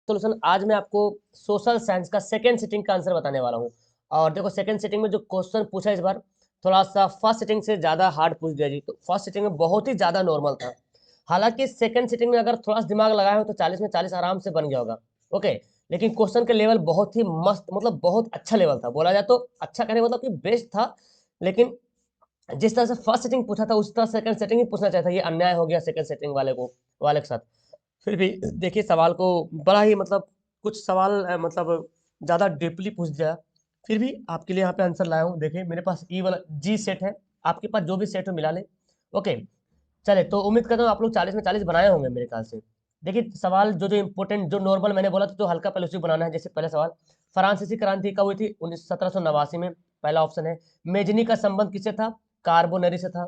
Solution. आज मैं आपको सोशल साइंस का सेकंड सिटिंग का आंसर बताने वाला हूँ। और देखो सेकंड सिटिंग में जो क्वेश्चन पूछा इस बार थोड़ा सा फर्स्ट सिटिंग से ज़्यादा हार्ड पूछ दिया जी। तो फर्स्ट सिटिंग में बहुत ही ज़्यादा नॉर्मल था। हालांकि सेकंड सिटिंग में अगर थोड़ा सा दिमाग लगाए हो तो 40 में 40 आराम से बन गया होगा। ओके, लेकिन क्वेश्चन के लेवल बहुत ही मस्त, मतलब बहुत अच्छा लेवल था। बोला जाए तो अच्छा कहने मतलब कि बेस्ट था। लेकिन जिस तरह से फर्स्ट सेटिंग पूछा था उस तरह सेकंड सेटिंग ही पूछना चाहिए था। ये अन्याय हो गया सेकंड सेटिंग वाले के साथ। फिर भी देखिए सवाल को बड़ा ही मतलब कुछ सवाल मतलब ज़्यादा डीपली पूछ दिया। फिर भी आपके लिए यहाँ पे आंसर लाया हूँ। देखिए मेरे पास ई वाला जी सेट है, आपके पास जो भी सेट हो मिला ले। ओके, चले तो उम्मीद करता हूँ आप लोग 40 में 40 बनाए होंगे मेरे ख्याल से। देखिए सवाल जो जो इम्पोर्टेंट जो नॉर्मल मैंने बोला था तो हल्का पहले उसी बनाना है। जैसे पहले सवाल, फ्रांसीसी क्रांति कब हुई थी? 1789 में, पहला ऑप्शन है। मेजनी का संबंध किससे था? कार्बोनरी से था।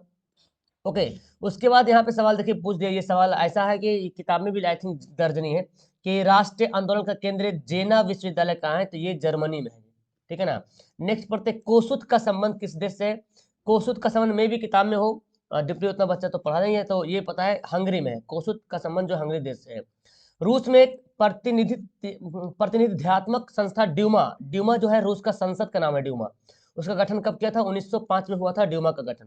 ओके, उसके बाद यहाँ पे सवाल देखिए पूछ दिया। ये सवाल ऐसा है कि किताब में भी आई थिंक दर्ज नहीं है कि राष्ट्रीय आंदोलन का केंद्र जेना विश्वविद्यालय कहाँ है? तो ये जर्मनी में है। ठीक है ना। नेक्स्ट पढ़ते, कोसुत का संबंध किस देश से है? कोसुत का संबंध में भी किताब में हो, डिप्टी उतना बच्चा तो पढ़ा नहीं है तो ये पता है हंगरी में है। कोसुत का संबंध जो हंगरी देश से है। रूस में एक प्रतिनिधित्वक संस्था ड्यूमा, ड्यूमा जो है रूस का संसद का नाम है ड्यूमा। उसका गठन कब किया था? 1905 में हुआ था ड्यूमा का गठन।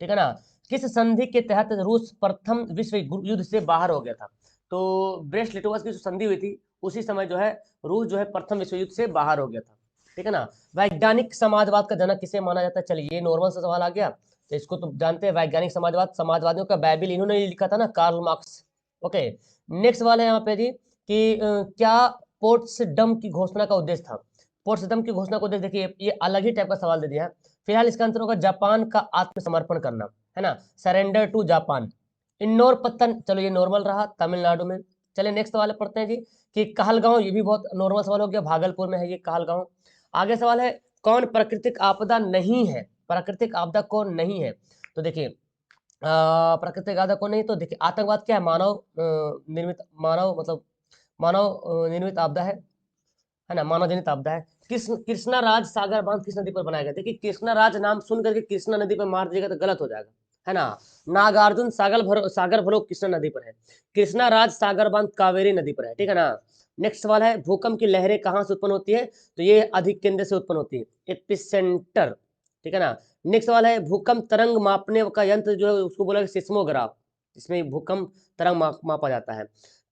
ठीक है ना। किस संधि के तहत रूस प्रथम विश्व युद्ध से बाहर हो गया था? तो ब्रेस्ट लिटोवस की जो संधि हुई थी उसी समय जो है रूस जो है प्रथम विश्व युद्ध से बाहर हो गया था। ठीक है ना। वैज्ञानिक समाजवाद का जनक किसे माना जाता है? चलिए ये नॉर्मल सा सवाल आ गया तो इसको तो जानते हैं। वैज्ञानिक समाजवाद, समाजवादियों का बाइबिल इन्होंने लिखा था ना, कार्ल मार्क्स। ओके, नेक्स्ट वाला है यहाँ पे जी कि क्या पोट्सडम की घोषणा का उद्देश्य था? पोट्सडम की घोषणा का उद्देश्य देखिए ये अलग ही टाइप का सवाल दे दिया है। फिलहाल इसका आंसर होगा जापान का आत्मसमर्पण करना, है ना, सरेंडर टू जापान। इंदौर पत्तन, चलो ये नॉर्मल रहा, तमिलनाडु में। चलिए नेक्स्ट सवाल पढ़ते हैं जी कि कहलगांव, ये भी बहुत नॉर्मल सवाल हो गया, भागलपुर में है ये कहलगांव। आगे सवाल है कौन प्राकृतिक आपदा नहीं है? प्राकृतिक आपदा कौन नहीं है? तो देखिए प्राकृतिक आपदा कौन नहीं, तो देखिए आतंकवाद क्या है? मानव निर्मित, मानव मतलब मानव निर्मित आपदा है ना, मानव जनित आपदा है। कृष्णा राज सागर बांध किस नदी पर बनाया गया? देखिए कृष्णा राज नाम सुन करके कृष्णा नदी पर मार दिएगा तो गलत हो जाएगा, है ना। नागार्जुन सागर भरोग कृष्णा नदी पर है। कृष्णा राज सागर बांध कावेरी नदी पर है। ठीक है ना। नेक्स्ट सवाल है भूकंप की लहरें कहाँ से उत्पन्न होती है? तो ये अधिक केंद्र से उत्पन्न होती है, एपिसेंटर। ठीक है ना। नेक्स्ट सवाल है भूकंप तरंग मापने का यंत्र जो है उसको बोला सिस्मोग्राफ, जिसमें भूकंप तरंग मापा जाता है।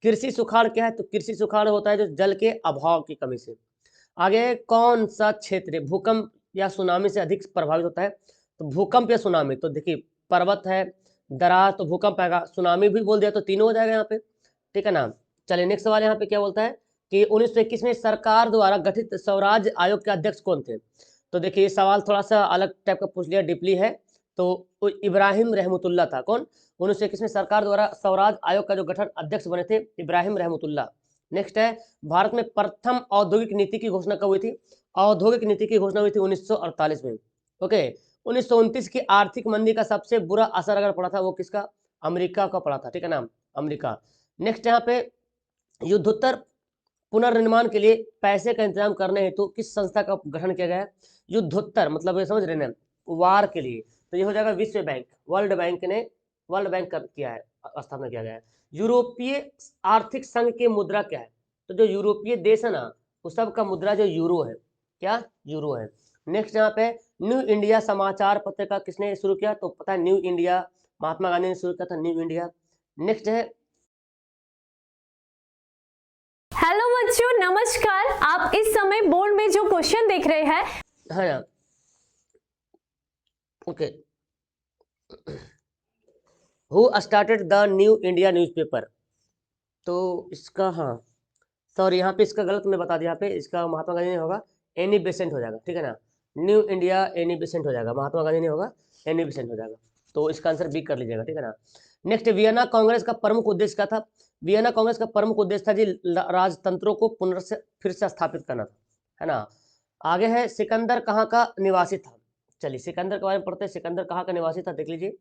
कृषि सुखाड़ क्या है? तो कृषि सुखाड़ होता है जो जल के अभाव की कमी से। आगे कौन सा क्षेत्र भूकंप या सुनामी से अधिक प्रभावित होता है? तो भूकंप या सुनामी, तो देखिए पर्वत है, दरार, तो भूकंप आएगा। सुनामी भी बोल दिया तो तीनों हो जाएगा यहाँ पे। ठीक है ना। चलिए नेक्स्ट सवाल यहाँ पे क्या बोलता है कि 1921 में सरकार द्वारा गठित स्वराज आयोग के अध्यक्ष कौन थे? तो देखिए ये सवाल थोड़ा सा अलग टाइप का पूछ लिया, डीपली है। तो इब्राहिम रहमतुल्लाह था। कौन? 1921 में सरकार द्वारा स्वराज आयोग का जो गठन अध्यक्ष बने थे इब्राहिम रहमतुल्लाह। नेक्स्ट है भारत में प्रथम औद्योगिक नीति की घोषणा कब हुई थी? औद्योगिक नीति की घोषणा हुई थी 1948 में। ओके, 1929 की आर्थिक मंदी का सबसे बुरा असर अगर पड़ा था वो किसका? अमेरिका का पड़ा था। ठीक है ना, अमेरिका। नेक्स्ट यहाँ पे युद्धोत्तर पुनर्निर्माण के लिए पैसे का इंतजाम करने हेतु किस संस्था का गठन किया गया है? युद्धोत्तर मतलब ये समझ रहे ना, वार के लिए, तो ये हो जाएगा विश्व बैंक, वर्ल्ड बैंक ने, वर्ल्ड बैंक कर किया है, स्थापना किया गया है। यूरोपीय आर्थिक संघ की मुद्रा क्या है? तो जो यूरोपीय देश है ना उस सब का मुद्रा जो यूरो है, क्या? यूरो है। नेक्स्ट यहाँ पे न्यू इंडिया समाचार पत्र का किसने शुरू किया? तो पता है न्यू इंडिया, महात्मा गांधी ने शुरू किया था न्यू इंडिया। नेक्स्ट है, हेलो बच्चों, नमस्कार। आप इस समय बोर्ड में जो क्वेश्चन देख रहे हैं, है ना, okay, who started the new India newspaper? तो इसका, हाँ सॉरी यहाँ पे इसका गलत मैं बता दिया, यहाँ पे इसका महात्मा गांधी नहीं होगा, एनी बेसेंट हो जाएगा। ठीक है ना, न्यू इंडिया एनी बेसेंट हो जाएगा, महात्मा गांधी नहीं होगा, एनी बेसेंट हो जाएगा। तो इसका आंसर बी कर लीजिएगा। ठीक है ना। नेक्स्ट, वियना कांग्रेस का प्रमुख उद्देश्य क्या था? वियना कांग्रेस का प्रमुख उद्देश्य था जी राजतंत्रों को फिर से स्थापित करना था, है ना। आगे है सिकंदर कहाँ का निवासी था? चलिए सिकंदर के बारे में पढ़ते हैं। सिकंदर कहाँ का निवासी था देख लीजिए।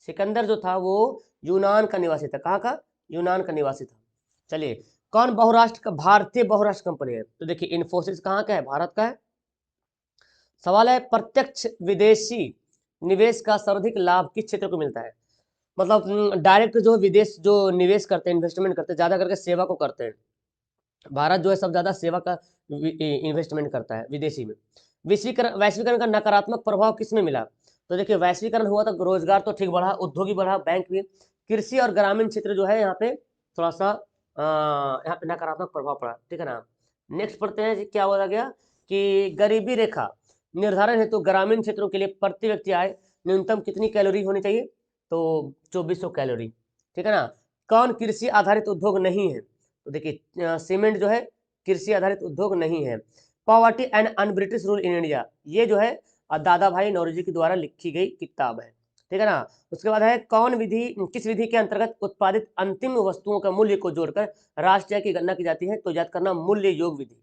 सिकंदर जो था वो यूनान का निवासी था। कहाँ का? यूनान का निवासी था। चलिए कौन बहुराष्ट्र का, भारतीय बहुराष्ट्र कंपनी है? तो देखिए इन्फोसिस कहाँ का है? भारत का है। सवाल है प्रत्यक्ष विदेशी निवेश का सर्वाधिक लाभ किस क्षेत्र को मिलता है? मतलब डायरेक्ट जो विदेश जो निवेश करते हैं, इन्वेस्टमेंट करते हैं, ज्यादा करके सेवा को करते हैं। भारत जो है सबसे ज्यादा सेवा का इन्वेस्टमेंट करता है विदेशी में। वैश्वीकरण का नकारात्मक प्रभाव किसमें मिला? तो देखिए वैश्वीकरण हुआ तो रोजगार तो ठीक बढ़ा, उद्योग भी बढ़ा, बैंक भी, कृषि और ग्रामीण क्षेत्र जो है यहाँ पे थोड़ा सा यहाँ पे नकारात्मक प्रभाव पड़ा, ठीक है ना। नेक्स्ट पढ़ते हैं जी, क्या बोला गया कि गरीबी रेखा निर्धारण हेतु ग्रामीण क्षेत्रों के लिए प्रति व्यक्ति आय न्यूनतम कितनी कैलोरी होनी चाहिए? तो 2400 कैलोरी, ठीक है ना। कौन कृषि आधारित उद्योग नहीं है? तो देखिए सीमेंट जो है कृषि आधारित उद्योग नहीं है। Poverty and un British rule in India, ये जो है दादा भाई नौरोजी के द्वारा लिखी गई किताब है, ठीक है ना। उसके बाद है कौन विधि, किस विधि के अंतर्गत उत्पादित अंतिम वस्तुओं का मूल्य को जोड़कर राष्ट्रीय की गणना की जाती है? तो याद करना मूल्य योग विधि।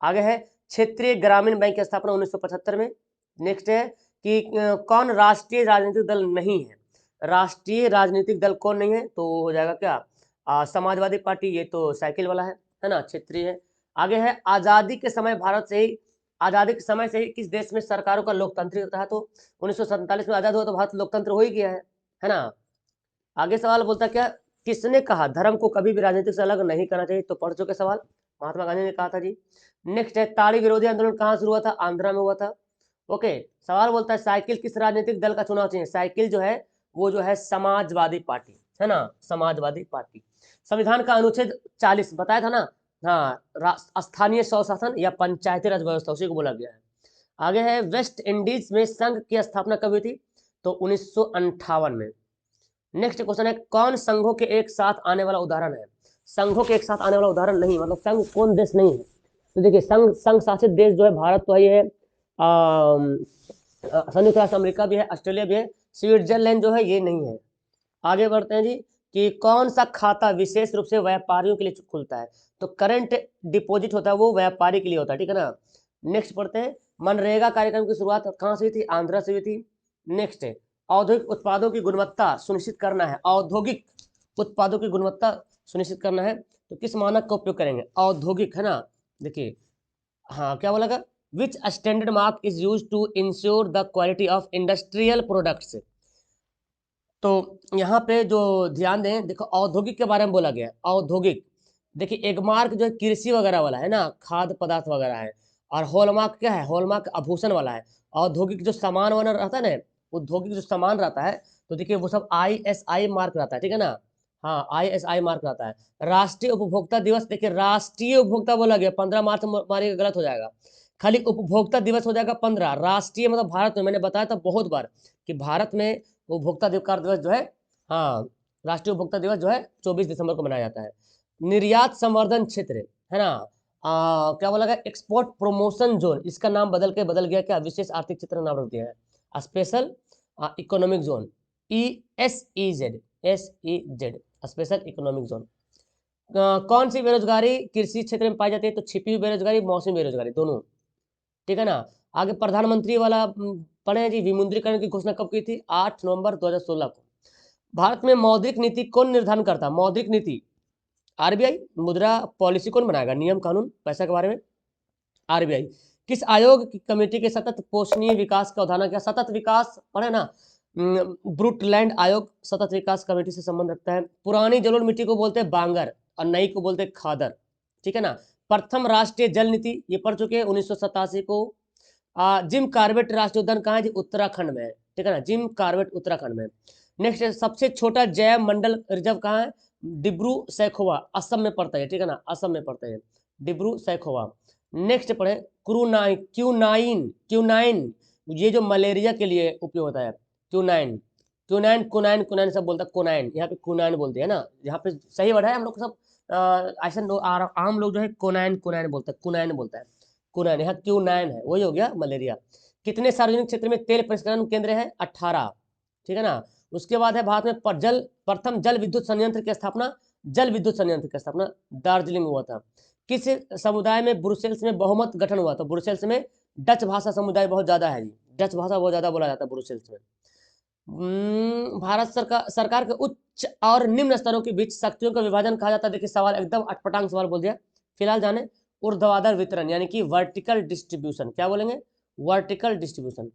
आगे है क्षेत्रीय ग्रामीण बैंक की स्थापना 1975 में। नेक्स्ट है कि कौन राष्ट्रीय राजनीतिक दल नहीं है? राष्ट्रीय राजनीतिक दल कौन नहीं है? तो हो जाएगा क्या समाजवादी पार्टी, ये तो साइकिल वाला है ना, क्षेत्रीय है। आगे है आजादी के समय किस देश में सरकारों का लोकतांत्रिक रहा? तो 1947 में आजाद हुआ तो भारत लोकतंत्र हो ही गया है ना। आगे सवाल बोलता क्या, किसने कहा धर्म को कभी भी राजनीति से अलग नहीं करना चाहिए? तो पढ़ चुके सवाल, महात्मा गांधी ने कहा था जी। नेक्स्ट है ताड़ी विरोधी आंदोलन कहाँ शुरू हुआ था? आंध्रा में हुआ था। ओके, सवाल बोलता है साइकिल किस राजनीतिक दल का चुनाव चाहिए? साइकिल जो है वो जो है समाजवादी पार्टी, है ना, समाजवादी पार्टी। संविधान का अनुच्छेद 40 बताया था ना, हाँ, स्थानीय स्वशासन या पंचायती राज व्यवस्था, उसी को बोला गया है। आगे है वेस्ट इंडीज में संघ की स्थापना कब हुई थी? तो 1958 में। नेक्स्ट क्वेश्चन है कौन संघों के एक साथ आने वाला उदाहरण है? संघों के एक साथ आने वाला उदाहरण नहीं, मतलब संघ कौन देश नहीं है? तो देखिए संघ शासित देश जो है भारत तो ही है, संयुक्त राष्ट्र अमेरिका भी है, ऑस्ट्रेलिया भी है, स्विट्जरलैंड जो है ये नहीं है। आगे बढ़ते हैं जी कि कौन सा खाता विशेष रूप से व्यापारियों के लिए खुलता है? तो करंट डिपॉजिट होता है वो व्यापारी के लिए होता है, ठीक है ना। नेक्स्ट पढ़ते हैं मनरेगा कार्यक्रम की शुरुआत कहाँ से हुई थी? आंध्रा से हुई थी। नेक्स्ट है औद्योगिक उत्पादों की गुणवत्ता सुनिश्चित करना है, औद्योगिक उत्पादों की गुणवत्ता सुनिश्चित करना है तो किस मानक का उपयोग करेंगे? औद्योगिक, है ना। देखिए हाँ, क्या बोला गया, which standard mark is use to ensure the quality of industrial products. तो यहाँ पे जो ध्यान दें, देखो औद्योगिक के बारे में बोला गया है, औद्योगिक। देखिए एक मार्क जो है कृषि वगैरह वाला है ना, खाद्य पदार्थ वगैरह है, और हॉलमार्क क्या है? हॉलमार्क आभूषण वाला है। औद्योगिक जो सामान वाना रहता है ना, औद्योगिक जो सामान रहता है, तो देखिए वो सब ISI मार्क रहता है, ठीक है ना। हाँ, ISI मार्क रहता है। राष्ट्रीय उपभोक्ता दिवस, देखिए राष्ट्रीय उपभोक्ता बोला गया, 15 मार्च मारिएगा गलत हो जाएगा, खाली उपभोक्ता दिवस हो जाएगा 15। राष्ट्रीय मतलब भारत में, मैंने बताया था बहुत बार कि भारत में उपभोक्ता अधिकार दिवस जो है, हाँ, राष्ट्रीय उपभोक्ता दिवस जो है 24 दिसंबर को मनाया जाता है। निर्यात संवर्धन क्षेत्र, है ना, क्या बोला गया, एक्सपोर्ट प्रमोशन जोन, इसका नाम बदल गया क्या? विशेष आर्थिक क्षेत्र नाम रख दिया है, special economic zone, SEZ, special economic zone. कौन सी बेरोजगारी कृषि क्षेत्र में पाई जाती है? तो छिपी हुई बेरोजगारी, मौसमी बेरोजगारी, दोनों, ठीक है ना। आगे प्रधानमंत्री वाला पढ़े हैं जी, विमुद्रीकरण की घोषणा कब की थी? 8 नवंबर 2016 को। भारत में मौद्रिक नीति कौन निर्धारण करता है? मौद्रिक नीति RBI। मुद्रा पॉलिसी कौन बनाएगा, नियम कानून पैसा के बारे में? RBI। किस आयोग की कमेटी के सतत पोषणीय विकास का अवधारणा क्या? सतत विकास पढ़े ना, ब्रूटलैंड आयोग सतत विकास कमेटी से संबंध रखता है। पुरानी जलोढ़ मिट्टी को बोलते हैं बांगर और नई को बोलते हैं खादर, ठीक है ना। प्रथम राष्ट्रीय जल नीति ये पढ़ चुके हैं 1987 को। जिम कार्बेट राष्ट्रीय उद्यान कहाँ है जी? उत्तराखंड में है, ठीक है ना, जिम कार्बेट उत्तराखंड में। नेक्स्ट सबसे छोटा जैव मंडल रिजर्व कहाँ है? डिब्रू सैखोवा, असम में पड़ता है, ठीक है ना, असम में पड़ता है डिब्रू सैखोवा। नेक्स्ट पढ़े क्यूनाइन, ये जो मलेरिया के लिए उपयोग होता है, क्यूनाइन, कुनाइन सब बोलता है, कोनाइन, यहाँ पे कुनाइन बोलते हैं ना, यहाँ पे सही वर्ड है, हम लोग सब ऐसे आम लोग जो है कोनाइन बोलता है, कुनाइन बोलता है, कुनाइन, यहाँ क्यूनाइन है, वही हो गया मलेरिया। कितने सार्वजनिक क्षेत्र में तेल प्रसंस्करण केंद्र है? 18, ठीक है ना। उसके बाद है भारत में प्रथम जल विद्युत संयंत्र की स्थापना, दार्जिलिंग हुआ था। किस समुदाय में ब्रुसेल्स में बहुमत गठन हुआ था? ब्रुसेल्स में डच भाषा समुदाय बहुत ज्यादा है जी, डच भाषा बहुत ज्यादा बोला जाता है ब्रुसेल्स में। भारत सरकार के उच्च और निम्न स्तरों के बीच शक्तियों का विभाजन कहा जाता है। देखिए सवाल एकदम अटपटांग सवाल बोल दिया। फिलहाल जाने ऊर्ध्वाधर वितरण यानी कि वर्टिकल डिस्ट्रीब्यूशन, क्या बोलेंगे? Vertical distribution.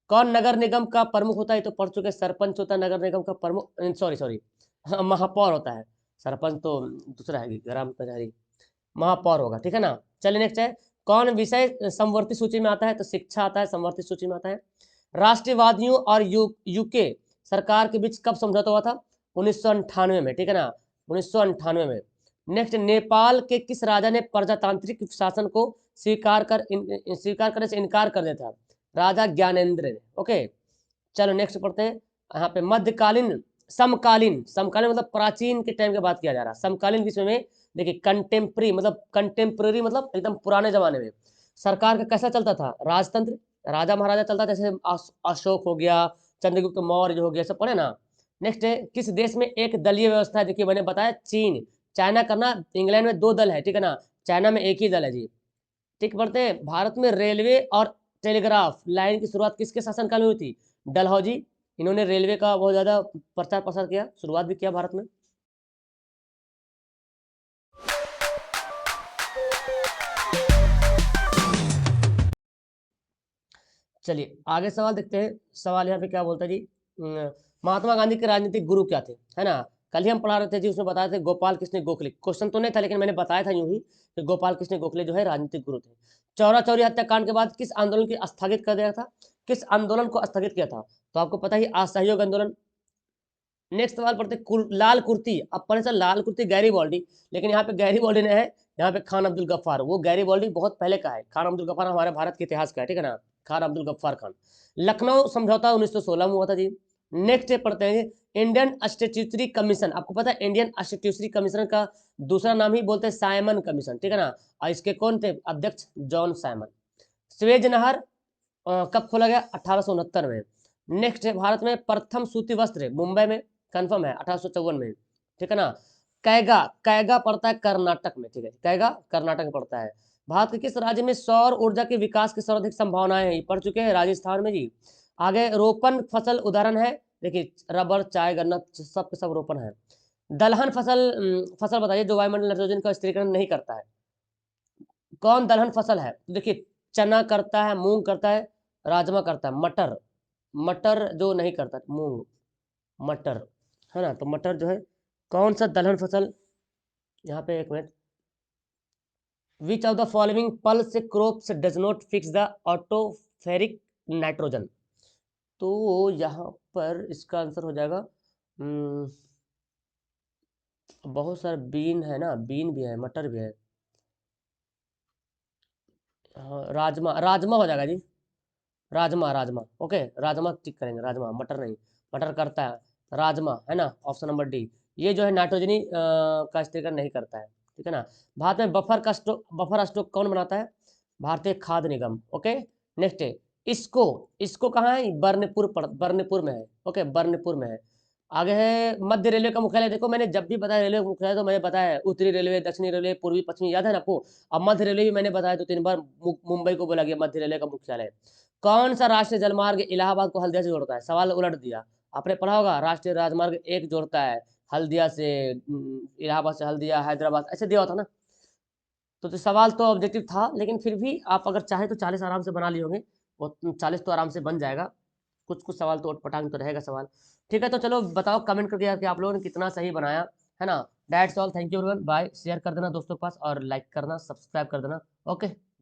कौन नगर निगम का प्रमुख होता है? तो पढ़ चुके, सरपंच होता है नगर निगम का प्रमुख, सॉरी महापौर होता है, सरपंच तो दूसरा है ग्राम पंचायत। महापौर होगा, ठीक है ना। चलिए नेक्स्ट है, कौन विषय समवर्ती सूची में आता है, तो शिक्षा आता है, समवर्ती सूची में आता है। राष्ट्रवादियों और यूके सरकार के बीच कब समझौता हुआ था, 1998 में, ठीक है ना, 1998 में। नेक्स्ट, नेपाल के किस राजा ने प्रजातांत्रिक शासन को स्वीकार करने से इनकार कर दिया था, राजा ज्ञानेंद्र ने। ओके, चलो नेक्स्ट पढ़ते हैं। यहाँ पे मध्यकालीन, समकालीन, समकालीन मतलब प्राचीन के टाइम की बात किया जा रहा है। समकालीन विश्व में देखिए, कंटेम्प्रेरी मतलब एकदम पुराने जमाने में सरकार का कैसा चलता था, राजतंत्र, राजा महाराजा चलता था, जैसे अशोक हो गया, चंद्रगुप्त मौर्य हो गया, सब पढ़े ना। नेक्स्ट है, किस देश में एक दलीय व्यवस्था है, देखिए मैंने बताया चीन, चाइना करना, इंग्लैंड में 2 दल है, ठीक है ना, चाइना में 1 ही दल है जी। ठीक, पढ़ते हैं, भारत में रेलवे और टेलीग्राफ लाइन की शुरुआत किसके शासनकाल में हुई थी, डलहौजी। इन्होंने रेलवे का बहुत ज्यादा प्रचार प्रसार किया, शुरुआत भी किया भारत में। चलिए आगे सवाल देखते हैं। सवाल यहाँ पे क्या बोलता है जी, महात्मा गांधी के राजनीतिक गुरु क्या थे, है ना। कल ही हम पढ़ा रहे थे जी, उसमें बताए थे गोपाल कृष्ण गोखले, क्वेश्चन तो नहीं था लेकिन मैंने बताया था यूं ही कि गोपाल कृष्ण गोखले जो है राजनीतिक गुरु थे। चौरा चौरी हत्याकांड के बाद किस आंदोलन की स्थगित कर दिया था, किस आंदोलन को स्थगित किया था, तो आपको पता ही, असहयोग आंदोलन। नेक्स्ट सवाल पढ़ते, लाल कुर्ती, अब पढ़े सर लाल कुर्ती गैरीबॉल्डी, लेकिन यहाँ पे गैरीबॉल्डी ने है, यहाँ पे खान अब्दुल गफ्फार, वो गैरीबॉल्डी बहुत पहले का है, खान अब्दुल गफ्फार हमारे भारत के इतिहास का है, ठीक है ना, खान अब्दुल गफ्फार खान। लखनऊ समझौता 1916 में हुआ था जी। नेक्स्ट पढ़ते हैं, इंडियन स्टैट्यूटरी कमीशन, आपको पता है इंडियन स्टैट्यूटरी कमीशन का दूसरा नाम ही बोलते हैं साइमन कमीशन, ठीक है ना, और इसके कौन थे अध्यक्ष, जॉन साइमन। स्वेज नहर कब खोला गया, 1869 में। नेक्स्ट है, भारत में प्रथम सूती वस्त्र मुंबई में, कंफर्म है, 1854 में, ठीक है ना। कैगा, कैगा पड़ता है कर्नाटक में, ठीक है, कैगा कर्नाटक में पड़ता है। भारत के किस राज्य में सौर ऊर्जा के विकास की सर्वाधिक संभावनाएं हैं, पढ़ चुके हैं, राजस्थान में जी। आगे रोपण फसल उदाहरण है, देखिए रबर, चाय, गन्ना, सब के सब रोपण है। दलहन फसल बताइए जो वायुमंडल नाइट्रोजन का स्थिरीकरण नहीं करता है, कौन दलहन फसल है, देखिए चना करता है, मूंग करता है, राजमा करता है, मटर, मटर जो नहीं करता, मूंग, मटर, है ना, तो मटर जो है कौन सा दलहन फसल। यहाँ पे एक minute, which of the following pulse crops does not fix the atmospheric nitrogen, तो यहाँ पर इसका आंसर हो जाएगा, बहुत सारे बीन है ना, बीन भी है, मटर भी है, हाँ, राजमा, राजमा हो जाएगा जी, राजमा, राजमा, ओके, राजमा टिक करेंगे, राजमा, मटर नहीं, मटर करता है, राजमा है ना, ऑप्शन नंबर डी। ये जो है नाइट्रोजनी का स्थिरीकरण नहीं करता है, ठीक है ना। भारत में बफर स्टॉक कौन बनाता है, भारतीय खाद्य निगम। ओके, नेक्स्ट है, इसको कहाँ है, बर्नपुर में है, ओके, बर्नपुर में है। आगे है मध्य रेलवे का मुख्यालय, देखो मैंने जब भी बताया रेलवे का मुख्यालय तो मैंने बताया है उत्तरी रेलवे, दक्षिणी रेलवे, पूर्वी पश्चिमी, याद है ना आपको। अब मध्य रेलवे भी मैंने बताया, तो 3 बार मुंबई को बोला गया मध्य रेलवे का मुख्यालय। कौन सा राष्ट्रीय जलमार्ग इलाहाबाद को हल्दिया से जोड़ता है, सवाल उलट दिया, आपने पढ़ा होगा, राष्ट्रीय राजमार्ग 1 जोड़ता है हल्दिया से, इलाहाबाद से हल्दिया, हैदराबाद, ऐसे दिया होता ना। तो सवाल तो ऑब्जेक्टिव था, लेकिन फिर भी आप अगर चाहे तो 40 आराम से बना लिए होंगे, और 40 तो आराम से बन जाएगा, कुछ कुछ सवाल तो उटपटांग तो रहेगा सवाल। ठीक है, तो चलो बताओ कमेंट करके यार कि आप लोगों ने कितना सही बनाया, है ना। That's all, thank you everyone, bye, share कर देना दोस्तों के पास, और लाइक करना, सब्सक्राइब कर देना। ओके।